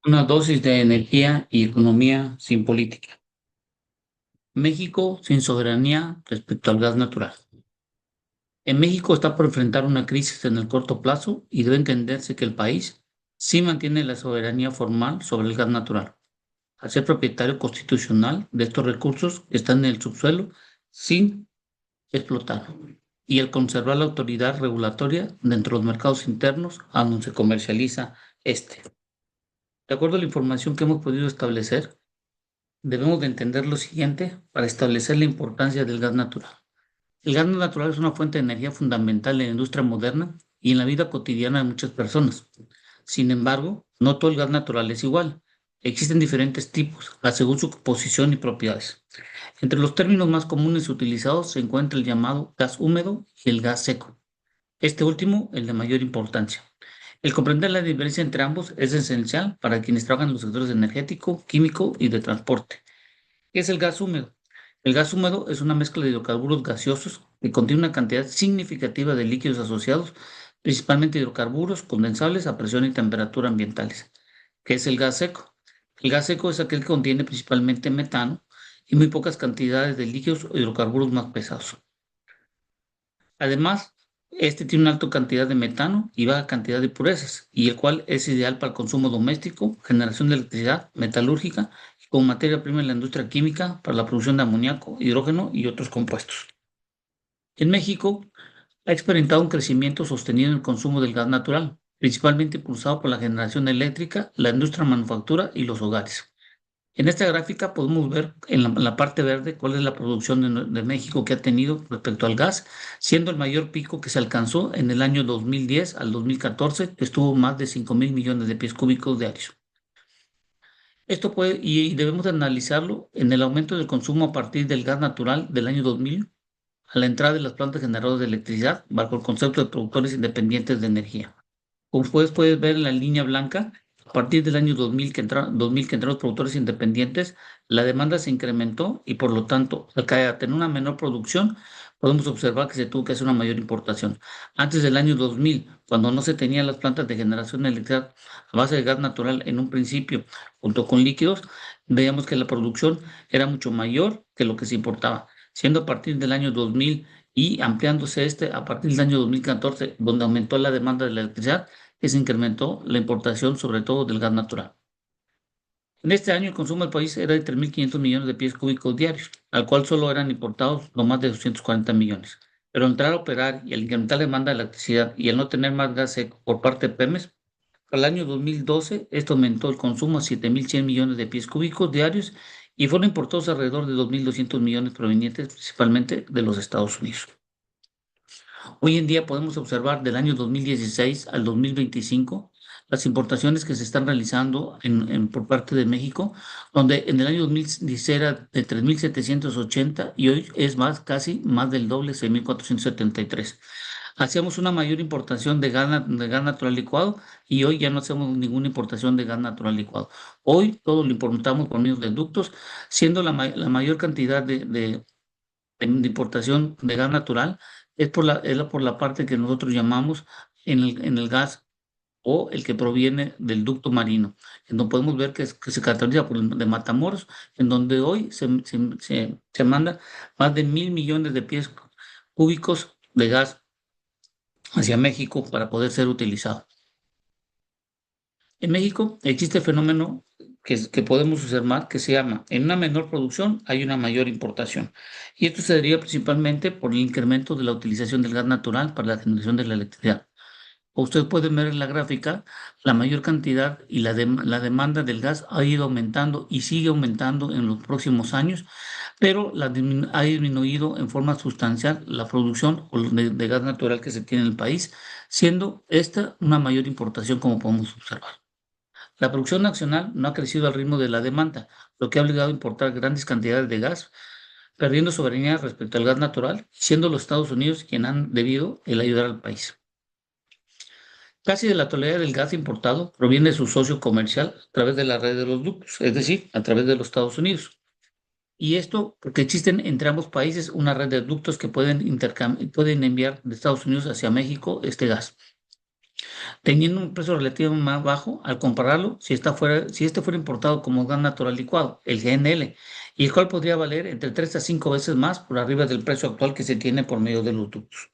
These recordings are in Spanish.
Una dosis de energía y economía sin política. México sin soberanía respecto al gas natural. En México está por enfrentar una crisis en el corto plazo y debe entenderse que el país sí mantiene la soberanía formal sobre el gas natural, al ser propietario constitucional de estos recursos que están en el subsuelo sin explotar y al conservar la autoridad regulatoria dentro de los mercados internos a donde se comercializa este. De acuerdo a la información que hemos podido establecer, debemos de entender lo siguiente para establecer la importancia del gas natural. El gas natural es una fuente de energía fundamental en la industria moderna y en la vida cotidiana de muchas personas. Sin embargo, no todo el gas natural es igual. Existen diferentes tipos, según su composición y propiedades. Entre los términos más comunes utilizados se encuentra el llamado gas húmedo y el gas seco. Este último, el de mayor importancia. El comprender la diferencia entre ambos es esencial para quienes trabajan en los sectores energético, químico y de transporte. ¿Qué es el gas húmedo? El gas húmedo es una mezcla de hidrocarburos gaseosos que contiene una cantidad significativa de líquidos asociados, principalmente hidrocarburos condensables a presión y temperatura ambientales. ¿Qué es el gas seco? El gas seco es aquel que contiene principalmente metano y muy pocas cantidades de líquidos o hidrocarburos más pesados. Además, este tiene una alta cantidad de metano y baja cantidad de impurezas, y el cual es ideal para el consumo doméstico, generación de electricidad, metalúrgica y como materia prima en la industria química para la producción de amoníaco, hidrógeno y otros compuestos. En México ha experimentado un crecimiento sostenido en el consumo del gas natural, principalmente impulsado por la generación eléctrica, la industria manufactura y los hogares. En esta gráfica podemos ver en la parte verde cuál es la producción de México que ha tenido respecto al gas, siendo el mayor pico que se alcanzó en el año 2010 al 2014, que estuvo más de 5.000 millones de pies cúbicos diarios. Esto puede, y debemos de analizarlo en el aumento del consumo a partir del gas natural del año 2000 a la entrada de las plantas generadoras de electricidad bajo el concepto de productores independientes de energía. Como puedes ver en la línea blanca, a partir del año 2000 que entraron los productores independientes, la demanda se incrementó y por lo tanto, al tener una menor producción, podemos observar que se tuvo que hacer una mayor importación. Antes del año 2000, cuando no se tenían las plantas de generación de electricidad a base de gas natural en un principio, junto con líquidos, veíamos que la producción era mucho mayor que lo que se importaba, siendo a partir del año 2000 y ampliándose a partir del año 2014, donde aumentó la demanda de la electricidad, que se incrementó la importación, sobre todo del gas natural. En este año el consumo del país era de 3.500 millones de pies cúbicos diarios, al cual solo eran importados no más de 240 millones. Pero al entrar a operar y al incrementar la demanda de electricidad y al no tener más gas seco por parte de Pemex, al año 2012 esto aumentó el consumo a 7.100 millones de pies cúbicos diarios y fueron importados alrededor de 2.200 millones provenientes principalmente de los Estados Unidos. Hoy en día podemos observar del año 2016 al 2025 las importaciones que se están realizando por parte de México, donde en el año 2016 era de 3.780 y hoy es más, casi más del doble, 6.473. Hacíamos una mayor importación de gas natural licuado y hoy ya no hacemos ninguna importación de gas natural licuado. Hoy todo lo importamos por medio de ductos, siendo la mayor cantidad de importación de gas natural es por la parte que nosotros llamamos en el gas o el que proviene del ducto marino, en donde podemos ver que se caracteriza por el de Matamoros, en donde hoy se manda más de 1.000 millones de pies cúbicos de gas hacia México para poder ser utilizado. En México existe el fenómeno que podemos observar que se llama, en una menor producción hay una mayor importación. Y esto se deriva principalmente por el incremento de la utilización del gas natural para la generación de la electricidad. Como ustedes pueden ver en la gráfica, la mayor cantidad y la demanda del gas ha ido aumentando y sigue aumentando en los próximos años, pero ha disminuido en forma sustancial la producción de gas natural que se tiene en el país, siendo esta una mayor importación como podemos observar. La producción nacional no ha crecido al ritmo de la demanda, lo que ha obligado a importar grandes cantidades de gas, perdiendo soberanía respecto al gas natural, siendo los Estados Unidos quienes han debido el ayudar al país. Casi de la totalidad del gas importado proviene de su socio comercial a través de la red de los ductos, es decir, a través de los Estados Unidos. Y esto porque existen entre ambos países una red de ductos que pueden enviar de Estados Unidos hacia México este gas. teniendo un precio relativamente más bajo al compararlo si este fuera importado como gas natural licuado, el GNL, y el cual podría valer entre 3 a 5 veces más por arriba del precio actual que se tiene por medio de los ductos.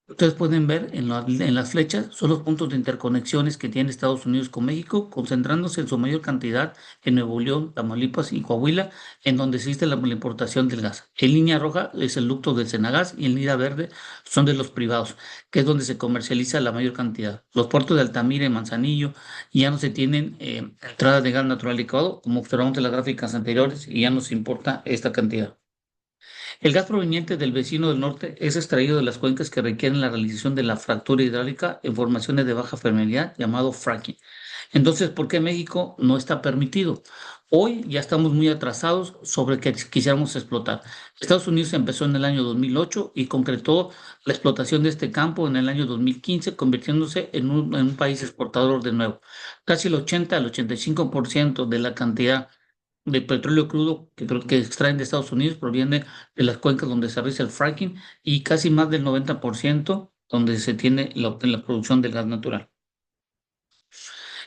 Ustedes pueden ver en las flechas son los puntos de interconexiones que tiene Estados Unidos con México, concentrándose en su mayor cantidad en Nuevo León, Tamaulipas y Coahuila, en donde existe la importación del gas. En línea roja es el ducto del Senagas y en línea verde son de los privados, que es donde se comercializa la mayor cantidad. Los puertos de Altamira y Manzanillo ya no se tienen entradas de gas natural licuado, como observamos en las gráficas anteriores, y ya no se importa esta cantidad. El gas proveniente del vecino del norte es extraído de las cuencas que requieren la realización de la fractura hidráulica en formaciones de baja permeabilidad llamado fracking. Entonces, ¿por qué México no está permitido? Hoy ya estamos muy atrasados sobre que quisiéramos explotar. Estados Unidos empezó en el año 2008 y concretó la explotación de este campo en el año 2015, convirtiéndose en un país exportador de nuevo. Casi el 80 al 85% de la cantidad de petróleo crudo que extraen de Estados Unidos proviene de las cuencas donde se realiza el fracking y casi más del 90% donde se tiene la producción del gas natural.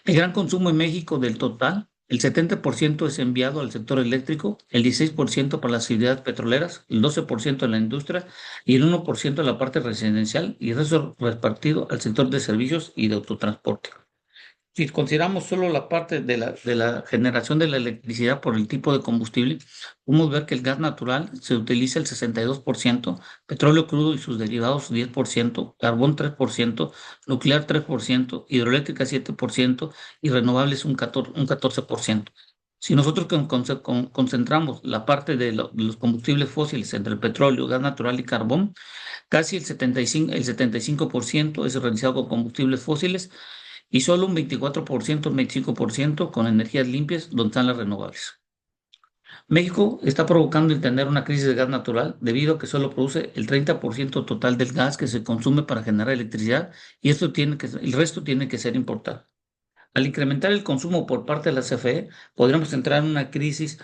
El gran consumo en México del total, el 70% es enviado al sector eléctrico, el 16% para las actividades petroleras, el 12% en la industria y el 1% en la parte residencial y el resto repartido al sector de servicios y de autotransporte. Si consideramos solo la parte de la generación de la electricidad por el tipo de combustible, podemos ver que el gas natural se utiliza el 62%, petróleo crudo y sus derivados 10%, carbón 3%, nuclear 3%, hidroeléctrica 7% y renovables un 14%. Si nosotros concentramos la parte de los combustibles fósiles entre el petróleo, gas natural y carbón, casi el 75% es realizado con combustibles fósiles y solo un 24%, un 25% con energías limpias donde están las renovables. México está provocando el tener una crisis de gas natural debido a que solo produce el 30% total del gas que se consume para generar electricidad y el resto tiene que ser importado. Al incrementar el consumo por parte de la CFE, podríamos entrar en una crisis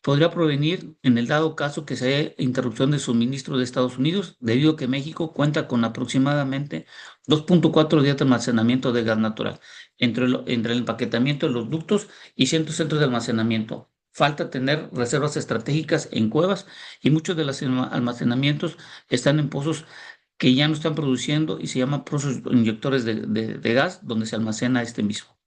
podría provenir en el dado caso que sea interrupción de suministro de Estados Unidos, debido a que México cuenta con aproximadamente 2.4 días de almacenamiento de gas natural, entre el empaquetamiento de los ductos y 100 centros de almacenamiento. Falta tener reservas estratégicas en cuevas y muchos de los almacenamientos están en pozos que ya no están produciendo y se llaman pozos inyectores de gas, donde se almacena este mismo.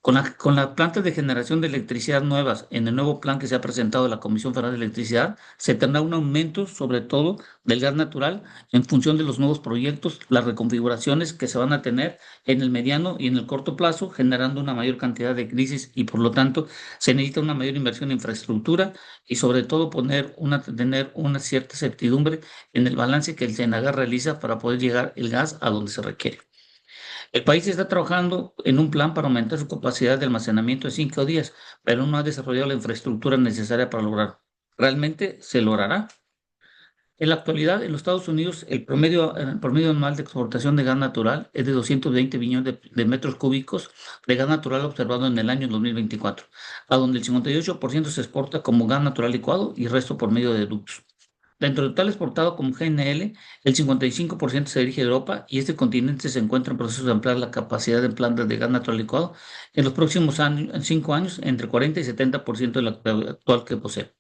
Con las plantas de generación de electricidad nuevas en el nuevo plan que se ha presentado a la Comisión Federal de Electricidad, se tendrá un aumento, sobre todo, del gas natural en función de los nuevos proyectos, las reconfiguraciones que se van a tener en el mediano y en el corto plazo, generando una mayor cantidad de crisis y, por lo tanto, se necesita una mayor inversión en infraestructura y, sobre todo, tener una cierta certidumbre en el balance que el SENAGAS realiza para poder llegar el gas a donde se requiere. El país está trabajando en un plan para aumentar su capacidad de almacenamiento en 5 días, pero no ha desarrollado la infraestructura necesaria para lograrlo. ¿Realmente se logrará? En la actualidad, en los Estados Unidos, el promedio anual de exportación de gas natural es de 220 billones de metros cúbicos de gas natural observado en el año 2024, a donde el 58% se exporta como gas natural licuado y el resto por medio de ductos. Dentro del total exportado como GNL, el 55% se dirige a Europa y este continente se encuentra en proceso de ampliar la capacidad de plantas de gas natural licuado en los próximos 5 años entre 40 y 70% de la actual que posee.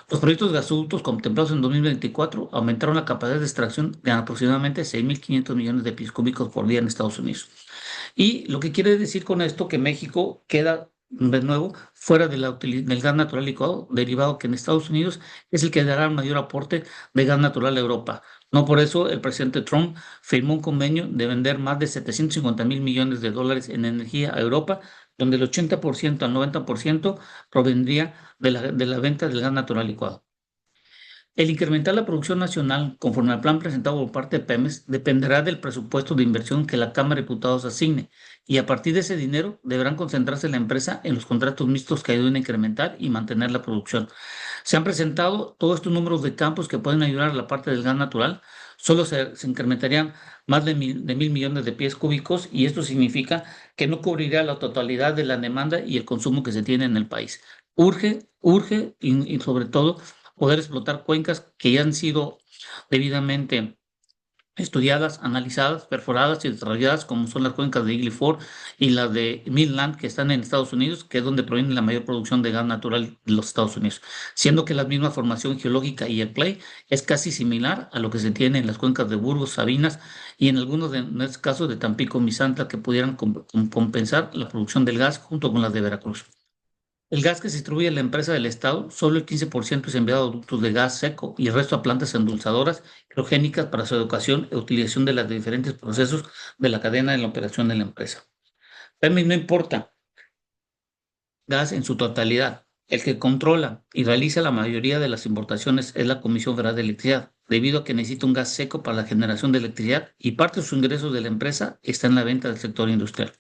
Los proyectos gasoductos contemplados en 2024 aumentaron la capacidad de extracción de aproximadamente 6.500 millones de pies cúbicos por día en Estados Unidos. Y lo que quiere decir con esto que México queda de nuevo fuera del gas natural licuado, derivado que en Estados Unidos es el que dará el mayor aporte de gas natural a Europa. No por eso el presidente Trump firmó un convenio de vender más de 750 mil millones de dólares en energía a Europa, donde el 80% al 90% provendría de la venta del gas natural licuado. El incrementar la producción nacional conforme al plan presentado por parte de Pemex dependerá del presupuesto de inversión que la Cámara de Diputados asigne y a partir de ese dinero deberán concentrarse la empresa en los contratos mixtos que ayuden a incrementar y mantener la producción. Se han presentado todos estos números de campos que pueden ayudar a la parte del gas natural. Solo se incrementarían más de 1.000 millones de pies cúbicos y esto significa que no cubriría la totalidad de la demanda y el consumo que se tiene en el país. Urge y sobre todo poder explotar cuencas que ya han sido debidamente estudiadas, analizadas, perforadas y desarrolladas, como son las cuencas de Eagle Ford y las de Midland, que están en Estados Unidos, que es donde proviene la mayor producción de gas natural de los Estados Unidos, siendo que la misma formación geológica y el play es casi similar a lo que se tiene en las cuencas de Burgos, Sabinas y en algunos de, en este caso de Tampico, Misantla, que pudieran compensar la producción del gas junto con las de Veracruz. El gas que se distribuye en la empresa del Estado, solo el 15% es enviado a ductos de gas seco y el resto a plantas endulzadoras criogénicas para su educación e utilización de los diferentes procesos de la cadena de la operación de la empresa. También no importa gas en su totalidad. El que controla y realiza la mayoría de las importaciones es la Comisión Federal de Electricidad, debido a que necesita un gas seco para la generación de electricidad y parte de sus ingresos de la empresa está en la venta del sector industrial.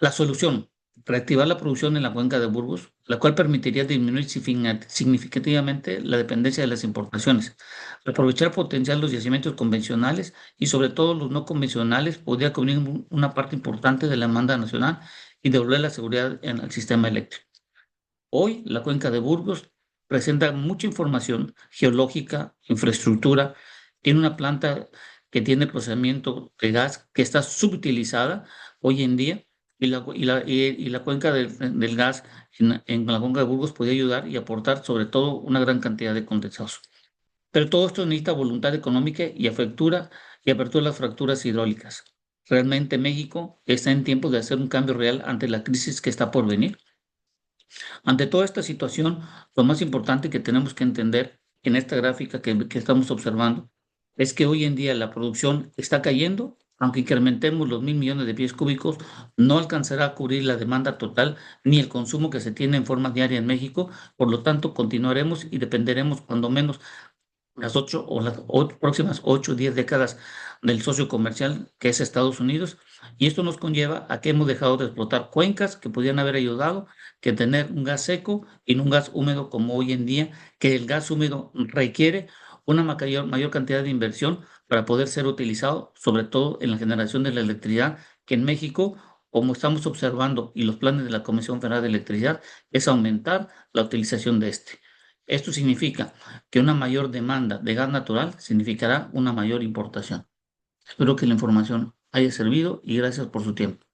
La solución, reactivar la producción en la cuenca de Burgos, la cual permitiría disminuir significativamente la dependencia de las importaciones, aprovechar potencial los yacimientos convencionales y sobre todo los no convencionales podría cubrir una parte importante de la demanda nacional y devolver la seguridad al sistema eléctrico. Hoy la cuenca de Burgos presenta mucha información geológica, infraestructura, tiene una planta que tiene procesamiento de gas que está subutilizada hoy en día y la cuenca del gas en la cuenca de Burgos podría ayudar y aportar sobre todo una gran cantidad de condensados. Pero todo esto necesita voluntad económica y apertura de las fracturas hidráulicas. Realmente México está en tiempo de hacer un cambio real ante la crisis que está por venir. Ante toda esta situación, lo más importante que tenemos que entender en esta gráfica que estamos observando es que hoy en día la producción está cayendo, aunque incrementemos los 1.000 millones de pies cúbicos, no alcanzará a cubrir la demanda total ni el consumo que se tiene en forma diaria en México. Por lo tanto, continuaremos y dependeremos cuando menos las 8 próximas 8 o 10 décadas del socio comercial que es Estados Unidos. Y esto nos conlleva a que hemos dejado de explotar cuencas que podían haber ayudado, que tener un gas seco y no un gas húmedo como hoy en día, que el gas húmedo requiere una mayor cantidad de inversión para poder ser utilizado, sobre todo en la generación de la electricidad, que en México, como estamos observando, y los planes de la Comisión Federal de Electricidad, es aumentar la utilización de este. Esto significa que una mayor demanda de gas natural significará una mayor importación. Espero que la información haya servido y gracias por su tiempo.